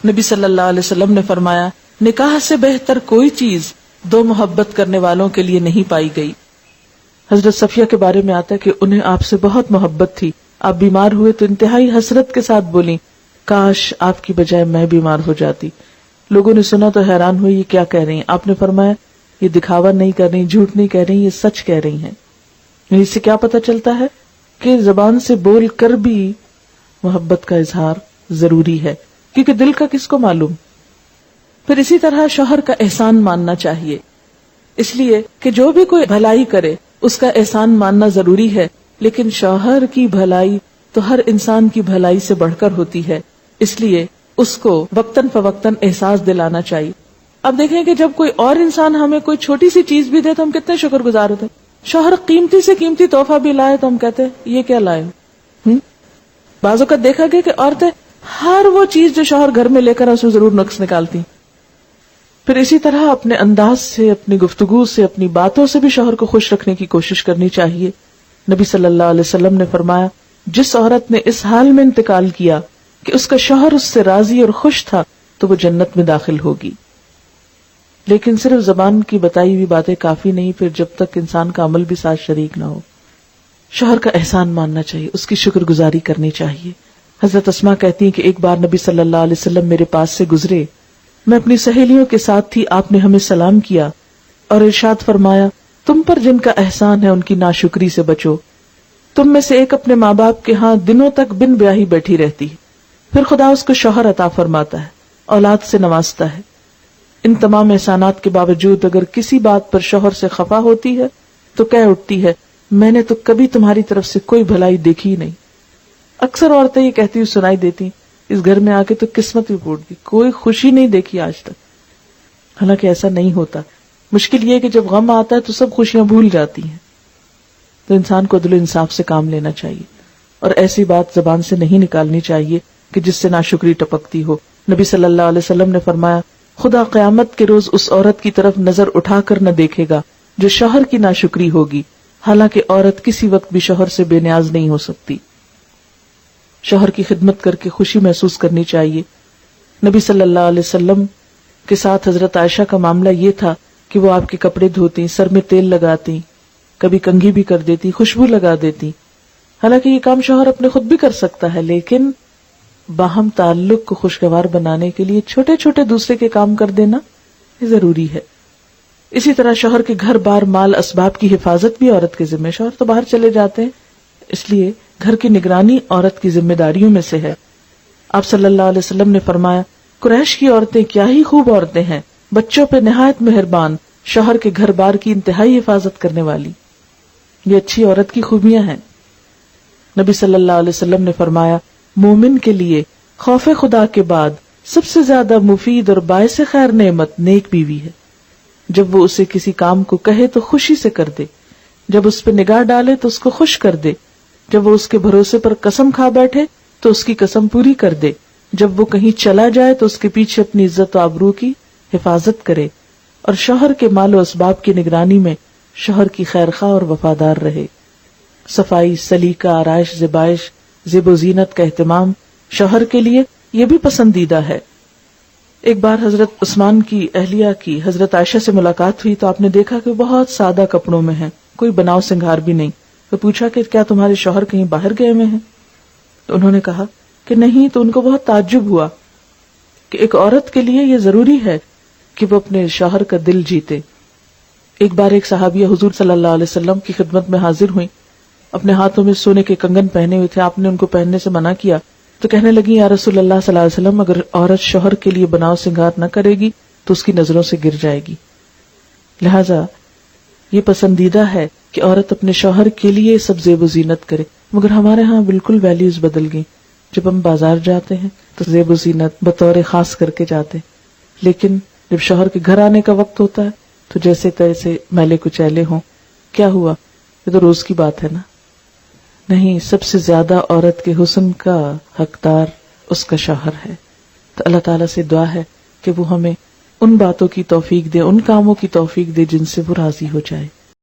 نبی صلی اللہ علیہ وسلم نے فرمایا نکاح سے بہتر کوئی چیز دو محبت کرنے والوں کے لیے نہیں پائی گئی. حضرت صفیہ کے بارے میں آتا ہے کہ انہیں آپ سے بہت محبت تھی. آپ بیمار ہوئے تو انتہائی حسرت کے ساتھ بولی کاش آپ کی بجائے میں بیمار ہو جاتی. لوگوں نے سنا تو حیران ہوئی یہ کیا کہہ رہی ہیں. آپ نے فرمایا یہ دکھاوا نہیں کر رہی, جھوٹ نہیں کہہ رہی, یہ سچ کہہ رہی ہیں. اس سے کیا پتہ چلتا ہے کہ زبان سے بول کر بھی محبت کا اظہار ضروری ہے, کیونکہ دل کا کس کو معلوم. پھر اسی طرح شوہر کا احسان ماننا چاہیے, اس لیے کہ جو بھی کوئی بھلائی کرے اس کا احسان ماننا ضروری ہے, لیکن شوہر کی بھلائی تو ہر انسان کی بھلائی سے بڑھ کر ہوتی ہے, اس لیے اس کو وقتاً فوقتاً احساس دلانا چاہیے. اب دیکھیں کہ جب کوئی اور انسان ہمیں کوئی چھوٹی سی چیز بھی دے تو ہم کتنے شکر گزار ہوتے ہیں. شوہر قیمتی سے قیمتی تحفہ بھی لائے تو ہم کہتے ہیں یہ کیا لائے. بعض اوقات دیکھا گیا کہ عورتیں ہر وہ چیز جو شوہر گھر میں لے کر اس میں ضرور نقص نکالتی. پھر اسی طرح اپنے انداز سے, اپنی گفتگو سے, اپنی باتوں سے بھی شوہر کو خوش رکھنے کی کوشش کرنی چاہیے. نبی صلی اللہ علیہ وسلم نے فرمایا جس عورت نے اس حال میں انتقال کیا کہ اس کا شوہر اس سے راضی اور خوش تھا تو وہ جنت میں داخل ہوگی. لیکن صرف زبان کی بتائی ہوئی باتیں کافی نہیں, پھر جب تک انسان کا عمل بھی ساتھ شریک نہ ہو. شوہر کا احسان ماننا چاہیے, اس کی شکر گزاری کرنی چاہیے. حضرت اسماء کہتی ہیں کہ ایک بار نبی صلی اللہ علیہ وسلم میرے پاس سے گزرے, میں اپنی سہیلیوں کے ساتھ تھی, آپ نے ہمیں سلام کیا اور ارشاد فرمایا تم پر جن کا احسان ہے ان کی ناشکری سے بچو. تم میں سے ایک اپنے ماں باپ کے ہاں دنوں تک بن بیاہی بیٹھی رہتی, پھر خدا اس کو شوہر عطا فرماتا ہے, اولاد سے نوازتا ہے. ان تمام احسانات کے باوجود اگر کسی بات پر شوہر سے خفا ہوتی ہے تو کہہ اٹھتی ہے میں نے تو کبھی تمہاری طرف سے کوئی بھلائی دیکھی ہی نہیں. اکثر عورتیں یہ کہتی ہوئی سنائی دیتی اس گھر میں آ کے تو قسمت بھی پھوٹ گئی, کوئی خوشی نہیں دیکھی آج تک. حالانکہ ایسا نہیں ہوتا. مشکل یہ ہے کہ جب غم آتا ہے تو سب خوشیاں بھول جاتی ہیں. تو انسان کو عدل و انصاف سے کام لینا چاہیے اور ایسی بات زبان سے نہیں نکالنی چاہیے کہ جس سے ناشکری ٹپکتی ہو. نبی صلی اللہ علیہ وسلم نے فرمایا خدا قیامت کے روز اس عورت کی طرف نظر اٹھا کر نہ دیکھے گا جو شوہر کی ناشکری ہوگی, حالانکہ عورت کسی وقت بھی شوہر سے بے نیاز نہیں ہو سکتی. شوہر کی خدمت کر کے خوشی محسوس کرنی چاہیے. نبی صلی اللہ علیہ وسلم کے ساتھ حضرت عائشہ کا معاملہ یہ تھا کہ وہ آپ کے کپڑے دھوتی, سر میں تیل لگاتی, کبھی کنگھی بھی کر دیتی, خوشبو لگا دیتی. حالانکہ یہ کام شوہر اپنے خود بھی کر سکتا ہے, لیکن باہم تعلق کو خوشگوار بنانے کے لیے چھوٹے چھوٹے دوسرے کے کام کر دینا یہ ضروری ہے. اسی طرح شوہر کے گھر بار مال اسباب کی حفاظت بھی عورت کے ذمہ. شوہر تو باہر چلے جاتے ہیں, اس لیے گھر کی نگرانی عورت کی ذمہ داریوں میں سے ہے. آپ صلی اللہ علیہ وسلم نے فرمایا قریش کی عورتیں کیا ہی خوب عورتیں ہیں, بچوں پہ نہایت مہربان, شوہر کے گھر بار کی انتہائی حفاظت کرنے والی. یہ اچھی عورت کی خوبیاں ہیں. نبی صلی اللہ علیہ وسلم نے فرمایا مومن کے لیے خوف خدا کے بعد سب سے زیادہ مفید اور باعث خیر نعمت نیک بیوی ہے. جب وہ اسے کسی کام کو کہے تو خوشی سے کر دے, جب اس پہ نگاہ ڈالے تو اس کو خوش کر دے, جب وہ اس کے بھروسے پر قسم کھا بیٹھے تو اس کی قسم پوری کر دے, جب وہ کہیں چلا جائے تو اس کے پیچھے اپنی عزت و آبرو کی حفاظت کرے, اور شوہر کے مال و اسباب کی نگرانی میں شوہر کی خیرخواہ اور وفادار رہے. صفائی, سلیقہ, آرائش, زیبائش, زیب و زینت کا اہتمام شوہر کے لیے یہ بھی پسندیدہ ہے. ایک بار حضرت عثمان کی اہلیہ کی حضرت عائشہ سے ملاقات ہوئی تو آپ نے دیکھا کہ بہت سادہ کپڑوں میں ہیں, کوئی بناؤ سنگھار بھی نہیں. تو پوچھا کہ کیا تمہارے شوہر کہیں باہر گئے ہوئے ہیں؟ تو انہوں نے کہا کہ نہیں. تو ان کو بہت تعجب ہوا کہ ایک عورت کے لیے یہ ضروری ہے کہ وہ اپنے شوہر کا دل جیتے. ایک بار ایک صحابیہ حضور صلی اللہ علیہ وسلم کی خدمت میں حاضر ہوئی, اپنے ہاتھوں میں سونے کے کنگن پہنے ہوئے تھے. آپ نے ان کو پہننے سے منع کیا تو کہنے لگی یا رسول اللہ صلی اللہ علیہ وسلم اگر عورت شوہر کے لیے بناؤ سنگار نہ کرے گی تو اس کی نظروں سے گر جائے گی. لہذا یہ پسندیدہ ہے کہ عورت اپنے شوہر کے لیے سب زیب و زینت کرے. مگر ہمارے ہاں بالکل ویلیوز بدل گئی. جب ہم بازار جاتے ہیں تو زیب و زینت بطور خاص کر کے جاتے ہیں, لیکن جب شوہر کے گھر آنے کا وقت ہوتا ہے تو جیسے تیسے میلے کچیلے ہوں. کیا ہوا, یہ تو روز کی بات ہے نا. نہیں, سب سے زیادہ عورت کے حسن کا حقدار اس کا شوہر ہے. تو اللہ تعالیٰ سے دعا ہے کہ وہ ہمیں ان باتوں کی توفیق دے, ان کاموں کی توفیق دے جن سے وہ راضی ہو جائے.